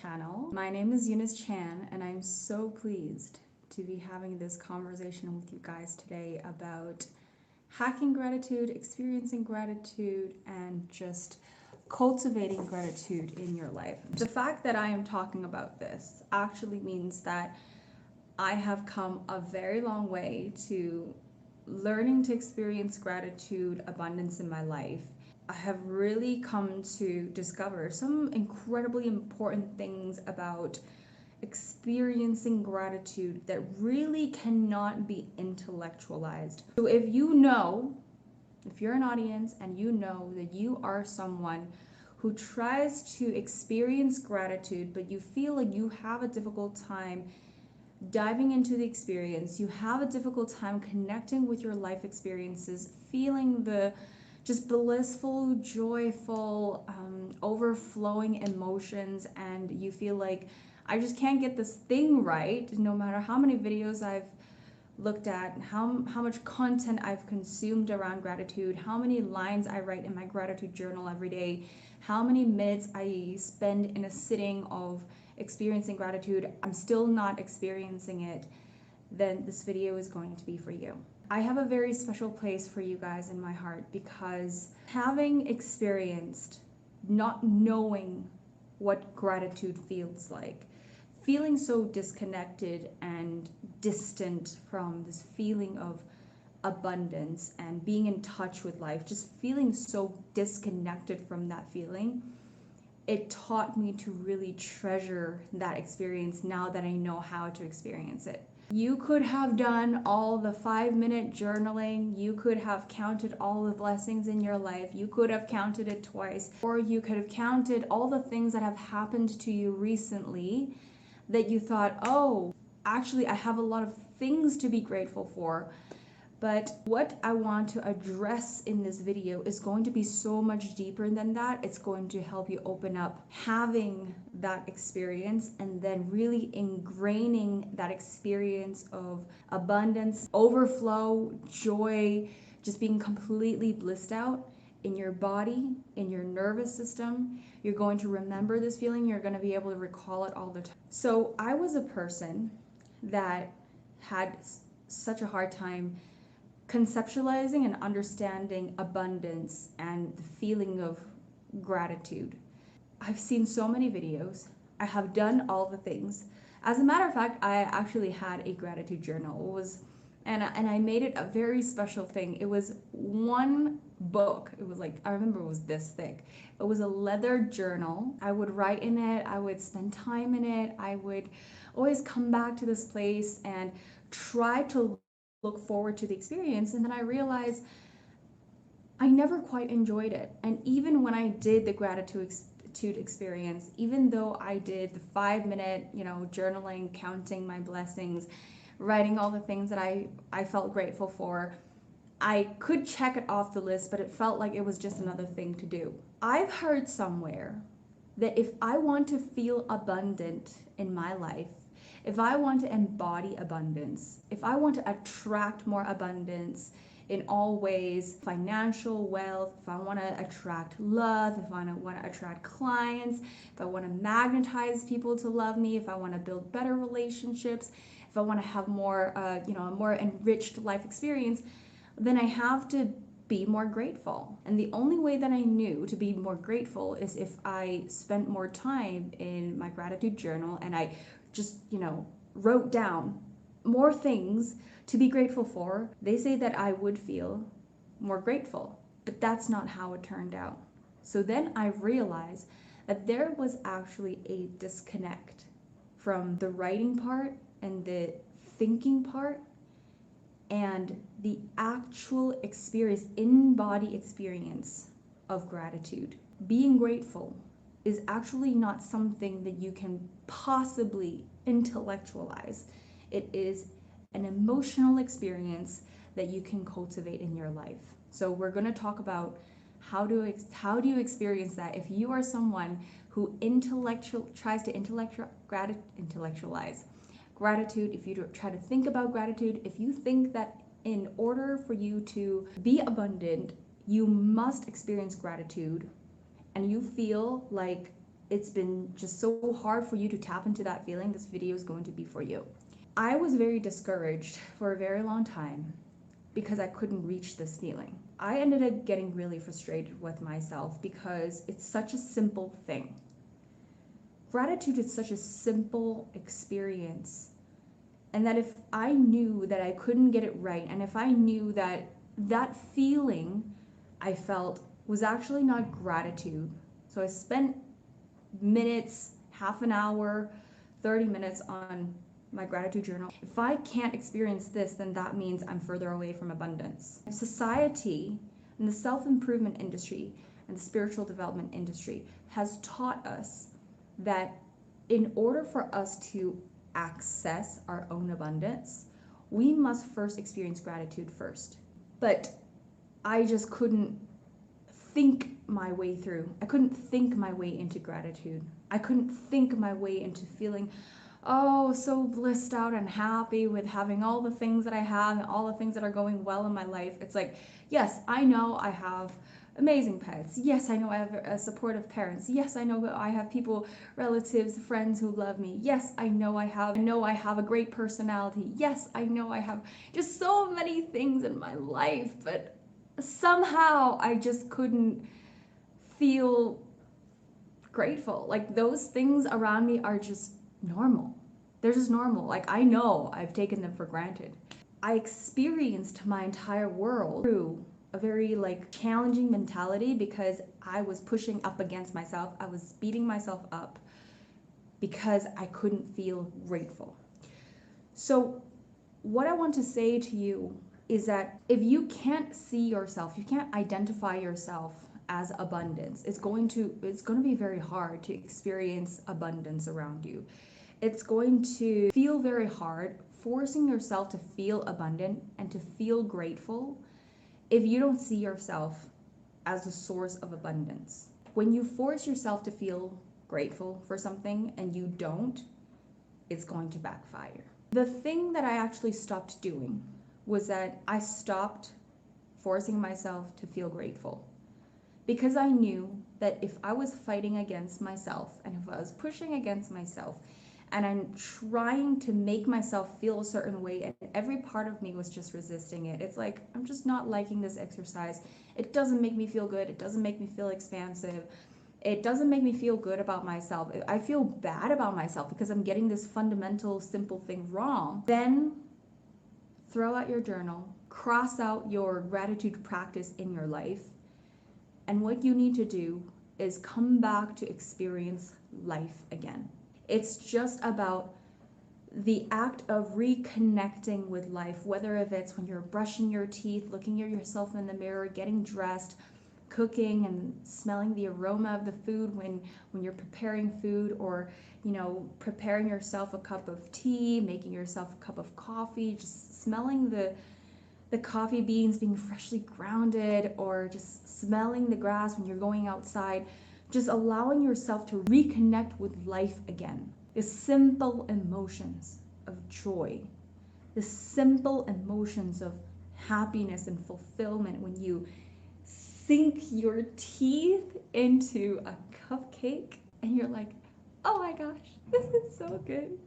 channel. My name is Eunice Chan, and I'm so pleased to be having this conversation with you guys today about hacking gratitude, experiencing gratitude, and just cultivating gratitude in your life. The fact that I am talking about this actually means that I have come a very long way to learning to experience gratitude, abundance in my life. I have really come to discover some incredibly important things about experiencing gratitude that really cannot be intellectualized. So if you're an audience and you know that you are someone who tries to experience gratitude, but you feel like you have a difficult time diving into the experience, you have a difficult time connecting with your life experiences, feeling the just blissful, joyful, overflowing emotions, and you feel like I just can't get this thing right, no matter how many videos I've looked at, how much content I've consumed around gratitude, how many lines I write in my gratitude journal every day, how many minutes I spend in a sitting of experiencing gratitude, I'm still not experiencing it, then this video is going to be for you. I have a very special place for you guys in my heart because having experienced not knowing what gratitude feels like, feeling so disconnected and distant from this feeling of abundance and being in touch with life, just feeling so disconnected from that feeling, it taught me to really treasure that experience now that I know how to experience it. You could have done all the 5-minute journaling, you could have counted all the blessings in your life, you could have counted it twice, or you could have counted all the things that have happened to you recently that you thought, oh, actually I have a lot of things to be grateful for. But what I want to address in this video is going to be so much deeper than that. It's going to help you open up having that experience and then really ingraining that experience of abundance, overflow, joy, just being completely blissed out in your body, in your nervous system. You're going to remember this feeling. You're going to be able to recall it all the time. So I was a person that had such a hard time conceptualizing and understanding abundance and the feeling of gratitude. I've seen so many videos. I have done all the things. As a matter of fact, I actually had a gratitude journal. And I made it a very special thing. It was one book. It was like, I remember it was this thick. It was a leather journal. I would write in it. I would spend time in it. I would always come back to this place and try to look forward to the experience. And then I realized I never quite enjoyed it. And even when I did the gratitude experience, even though I did the 5-minute, journaling, counting my blessings, writing all the things that I felt grateful for, I could check it off the list, but it felt like it was just another thing to do. I've heard somewhere that if I want to feel abundant in my life, if I want to embody abundance, if I want to attract more abundance in all ways, financial wealth, if I want to attract love, if I want to attract clients, if I want to magnetize people to love me, if I want to build better relationships, if I want to have more, a more enriched life experience, then I have to be more grateful. And the only way that I knew to be more grateful is if I spent more time in my gratitude journal and I just, wrote down more things to be grateful for. They say that I would feel more grateful, but that's not how it turned out. So then I realized that there was actually a disconnect from the writing part and the thinking part and the actual experience, in-body experience of gratitude. Being grateful is actually not something that you can possibly intellectualize. It is an emotional experience that you can cultivate in your life. So we're going to talk about how do you experience that if you are someone who tries to intellectualize gratitude, if you try to think about gratitude, if you think that in order for you to be abundant, you must experience gratitude, and you feel like it's been just so hard for you to tap into that feeling, this video is going to be for you. I was very discouraged for a very long time because I couldn't reach this feeling. I ended up getting really frustrated with myself because it's such a simple thing. Gratitude is such a simple experience. And that if I knew that I couldn't get it right, and if I knew that that feeling I felt was actually not gratitude, so I spent minutes, half an hour, 30 minutes on my gratitude journal. If I can't experience this, then that means I'm further away from abundance. Society and the self-improvement industry and the spiritual development industry has taught us that in order for us to access our own abundance, we must first experience gratitude first. But I just couldn't think my way through. I couldn't think my way into gratitude. I couldn't think my way into feeling, oh, so blissed out and happy with having all the things that I have and all the things that are going well in my life. It's like, yes, I know I have amazing pets. Yes, I know I have supportive parents. Yes, I know I have people, relatives, friends who love me. Yes, I know I have a great personality. Yes, I know I have just so many things in my life, but somehow I just couldn't feel grateful. Like those things around me are just normal. They're just normal. Like I know I've taken them for granted. I experienced my entire world through a very like challenging mentality because I was pushing up against myself. I was beating myself up because I couldn't feel grateful. So what I want to say to you is that if you can't see yourself, you can't identify yourself as abundance, it's going to be very hard to experience abundance around you. It's going to feel very hard forcing yourself to feel abundant and to feel grateful if you don't see yourself as the source of abundance. When you force yourself to feel grateful for something and you don't, it's going to backfire. The thing that I actually stopped doing was that I stopped forcing myself to feel grateful, because I knew that if I was fighting against myself and if I was pushing against myself and I'm trying to make myself feel a certain way and every part of me was just resisting it. It's like, I'm just not liking this exercise. It doesn't make me feel good. It doesn't make me feel expansive. It doesn't make me feel good about myself. I feel bad about myself because I'm getting this fundamental, simple thing wrong. Then throw out your journal, cross out your gratitude practice in your life, and what you need to do is come back to experience life again. It's just about the act of reconnecting with life, whether if it's when you're brushing your teeth, looking at yourself in the mirror, getting dressed, cooking and smelling the aroma of the food when you're preparing food, or preparing yourself a cup of tea, making yourself a cup of coffee, just smelling the coffee beans being freshly grounded, or just smelling the grass when you're going outside, just allowing yourself to reconnect with life again. The simple emotions of joy, the simple emotions of happiness and fulfillment when you sink your teeth into a cupcake and you're like, oh my gosh, this is so good.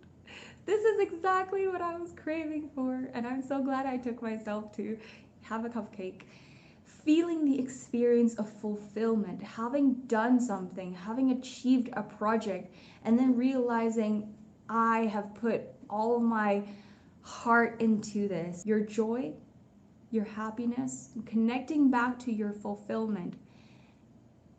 This is exactly what I was craving for, and I'm so glad I took myself to have a cupcake. Feeling the experience of fulfillment, having done something, having achieved a project, and then realizing I have put all of my heart into this. Your joy, your happiness, connecting back to your fulfillment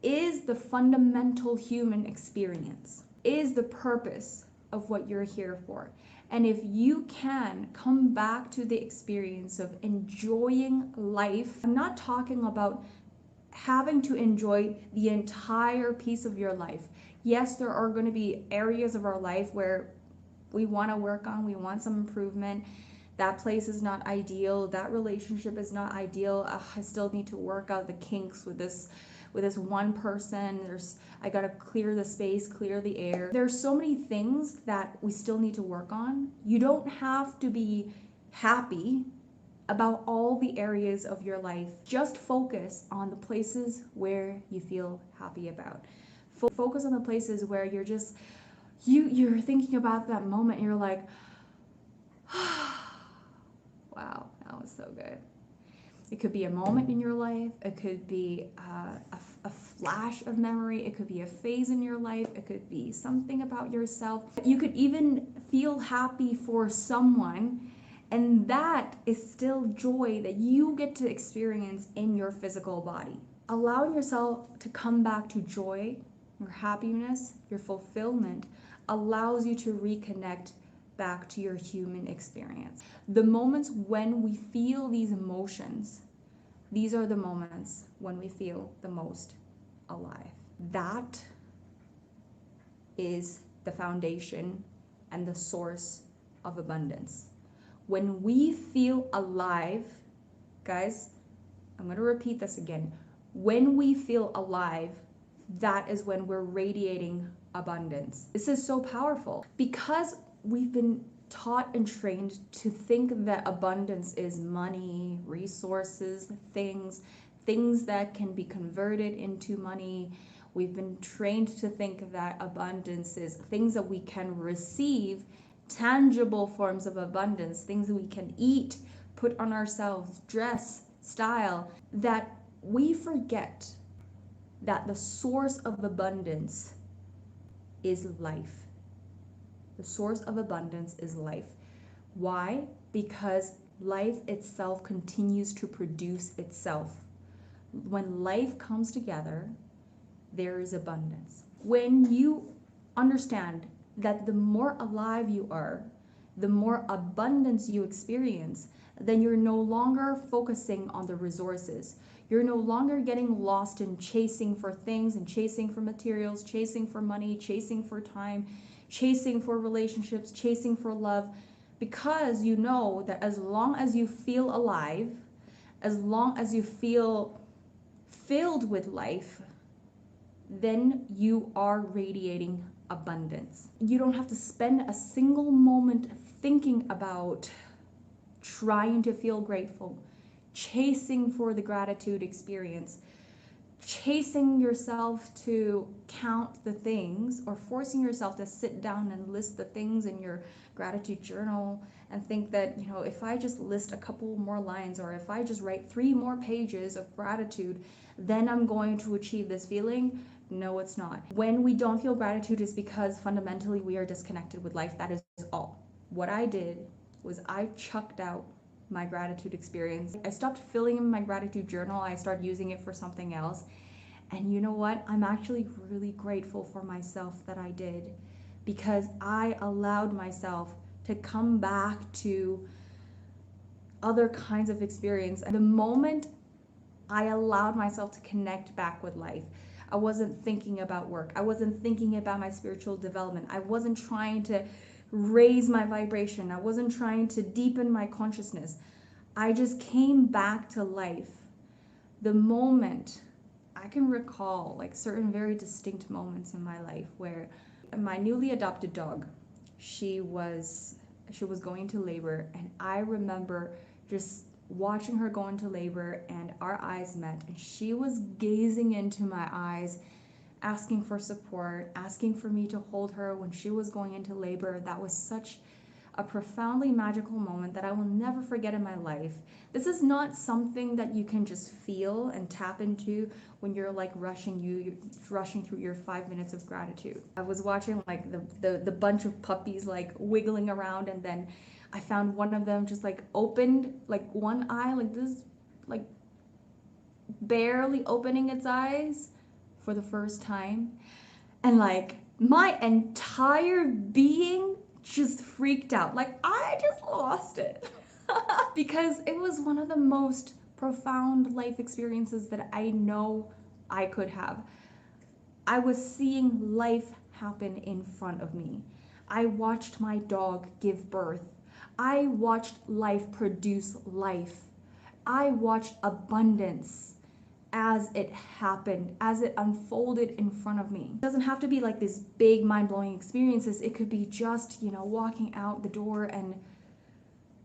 is the fundamental human experience, is the purpose of what you're here for. And if you can come back to the experience of enjoying life, I'm not talking about having to enjoy the entire piece of your life. Yes, there are going to be areas of our life where we want to work on, we want some improvement. That place is not ideal, that relationship is not ideal. I still need to work out the kinks with this one person. I gotta clear the space, clear the air. There's so many things that we still need to work on. You don't have to be happy about all the areas of your life. Just focus on the places where you feel happy about. Focus on the places where you're just you're thinking about that moment and you're like, wow, that was so good. It could be a moment in your life. It could be a flash of memory. It could be a phase in your life. It could be something about yourself. You could even feel happy for someone, and that is still joy that you get to experience in your physical body. Allowing yourself to come back to joy, your happiness, your fulfillment allows you to reconnect back to your human experience. The moments when we feel these emotions, these are the moments when we feel the most alive. That is the foundation and the source of abundance. When we feel alive, guys, I'm going to repeat this again. When we feel alive, that is when we're radiating abundance. This is so powerful because we've been taught and trained to think that abundance is money, resources, things that can be converted into money. We've been trained to think that abundance is things that we can receive, tangible forms of abundance, things that we can eat, put on ourselves, dress, style, that we forget that the source of abundance is life. The source of abundance is life. Why? Because life itself continues to produce itself. When life comes together, there is abundance. When you understand that the more alive you are, the more abundance you experience, then you're no longer focusing on the resources. You're no longer getting lost in chasing for things and chasing for materials, chasing for money, chasing for time, chasing for relationships, chasing for love, because you know that as long as you feel alive, as long as you feel filled with life, then you are radiating abundance. You don't have to spend a single moment thinking about trying to feel grateful, chasing for the gratitude experience, chasing yourself to count the things, or forcing yourself to sit down and list the things in your gratitude journal and think that, if I just list a couple more lines, or if I just write 3 more pages of gratitude, then I'm going to achieve this feeling. No, it's not. When we don't feel gratitude is because fundamentally we are disconnected with life. That is all. What I did was I chucked out my gratitude experience. I stopped filling in my gratitude journal. I started using it for something else. And you know what? I'm actually really grateful for myself that I did, because I allowed myself to come back to other kinds of experience. And the moment I allowed myself to connect back with life, I wasn't thinking about work. I wasn't thinking about my spiritual development. I wasn't trying to raise my vibration. I wasn't trying to deepen my consciousness. I just came back to life. The moment I can recall, like, certain very distinct moments in my life where my newly adopted dog, she was going into labor, and I remember just watching her go into labor, and our eyes met, and she was gazing into my eyes, asking for support, asking for me to hold her when she was going into labor. That was such a profoundly magical moment that I will never forget in my life. This is not something that you can just feel and tap into when you're like rushing through your 5 minutes of gratitude. I was watching like the bunch of puppies like wiggling around, and then I found one of them just like opened like one eye like this, like barely opening its eyes for the first time, and like my entire being just freaked out. Like I just lost it. Because it was one of the most profound life experiences that I know I could have. I was seeing life happen in front of me. I watched my dog give birth. I watched life produce life. I watched abundance as it happened, as it unfolded in front of me. It doesn't have to be like these big mind-blowing experiences. It could be just, walking out the door and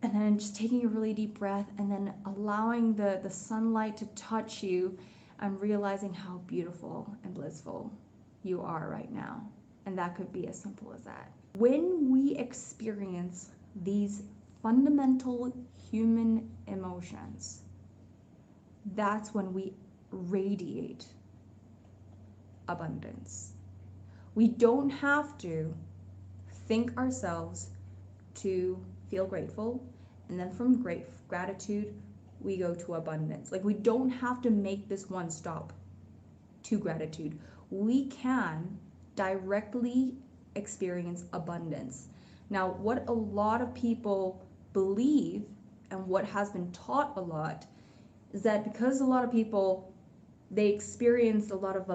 then just taking a really deep breath, and then allowing the sunlight to touch you and realizing how beautiful and blissful you are right now. And that could be as simple as that. When we experience these fundamental human emotions, that's when we radiate abundance. We don't have to think ourselves to feel grateful, and then from gratitude we go to abundance. Like, we don't have to make this one stop to gratitude. We can directly experience abundance. Now, what a lot of people believe and what has been taught a lot is that because a lot of people, they experience a lot of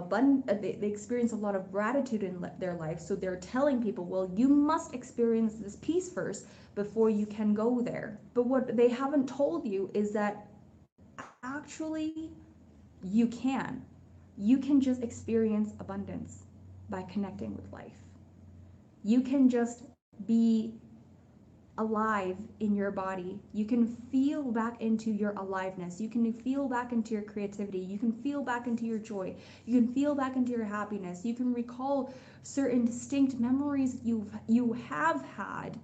they experience a lot of gratitude in their life, so they're telling people, well, you must experience this peace first before you can go there. But what they haven't told you is that actually you can just experience abundance by connecting with life. You can just be alive in your body. You can feel back into your aliveness. You can feel back into your creativity. You can feel back into your joy. You can feel back into your happiness. You can recall certain distinct memories you have had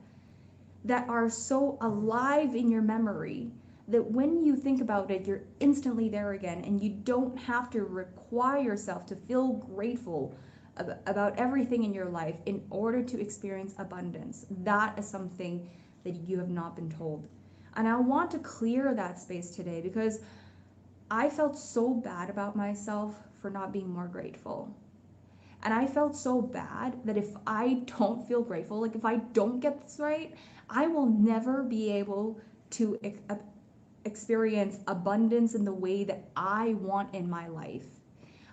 that are so alive in your memory that when you think about it, you're instantly there again, and you don't have to require yourself to feel grateful about everything in your life in order to experience abundance. That is something that you have not been told. And I want to clear that space today because I felt so bad about myself for not being more grateful. And I felt so bad that if I don't feel grateful, like if I don't get this right, I will never be able to experience abundance in the way that I want in my life.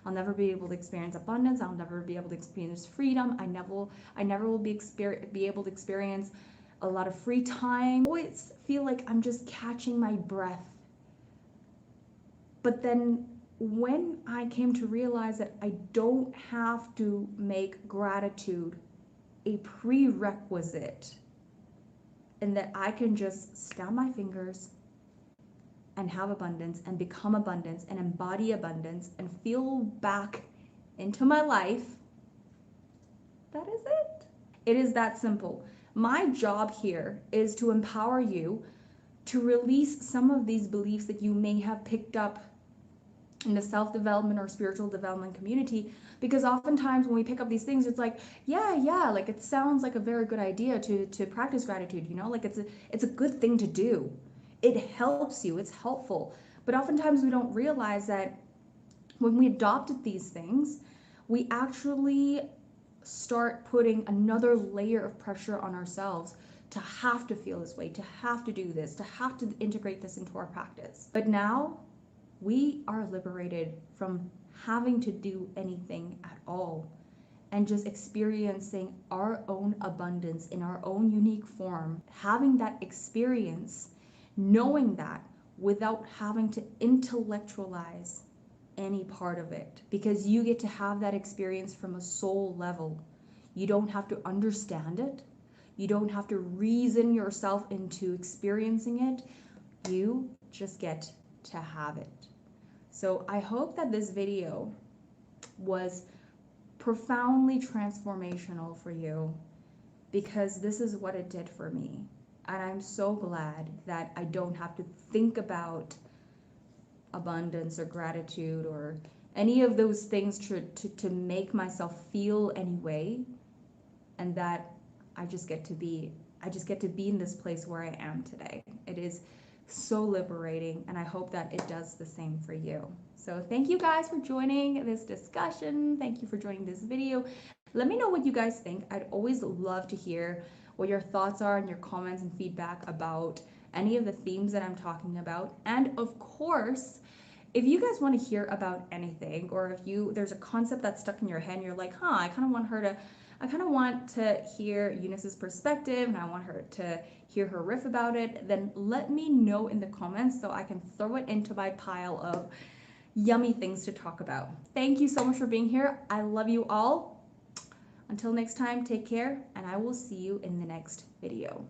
I'll never be able to experience abundance. I'll never be able to experience freedom. I never will be able to experience a lot of free time. I always feel like I'm just catching my breath. But then when I came to realize that I don't have to make gratitude a prerequisite, and that I can just snap my fingers and have abundance and become abundance and embody abundance and feel back into my life, that is it. It is that simple. My job here is to empower you to release some of these beliefs that you may have picked up in the self-development or spiritual development community, because oftentimes when we pick up these things, it's like, yeah, like it sounds like a very good idea to practice gratitude, like it's a good thing to do. It helps you, it's helpful. But oftentimes we don't realize that when we adopted these things, we actually start putting another layer of pressure on ourselves to have to feel this way, to have to do this, to have to integrate this into our practice. But now we are liberated from having to do anything at all and just experiencing our own abundance in our own unique form, having that experience, knowing that without having to intellectualize any part of it, because you get to have that experience from a soul level. You don't have to understand it. You don't have to reason yourself into experiencing it. You just get to have it. So I hope that this video was profoundly transformational for you, because this is what it did for me. And I'm so glad that I don't have to think about abundance or gratitude or any of those things to make myself feel any way, and that I just get to be in this place where I am today. It is so liberating, and I hope that it does the same for you. So thank you guys for joining this discussion. Thank you for joining this video. Let me know what you guys think. I'd always love to hear what your thoughts are and your comments and feedback about any of the themes that I'm talking about. And of course, if you guys want to hear about anything, or if there's a concept that's stuck in your head and you're like, I kind of want to hear Eunice's perspective, and I want her to hear her riff about it, then let me know in the comments so I can throw it into my pile of yummy things to talk about. Thank you so much for being here. I love you all. Until next time, take care, and I will see you in the next video.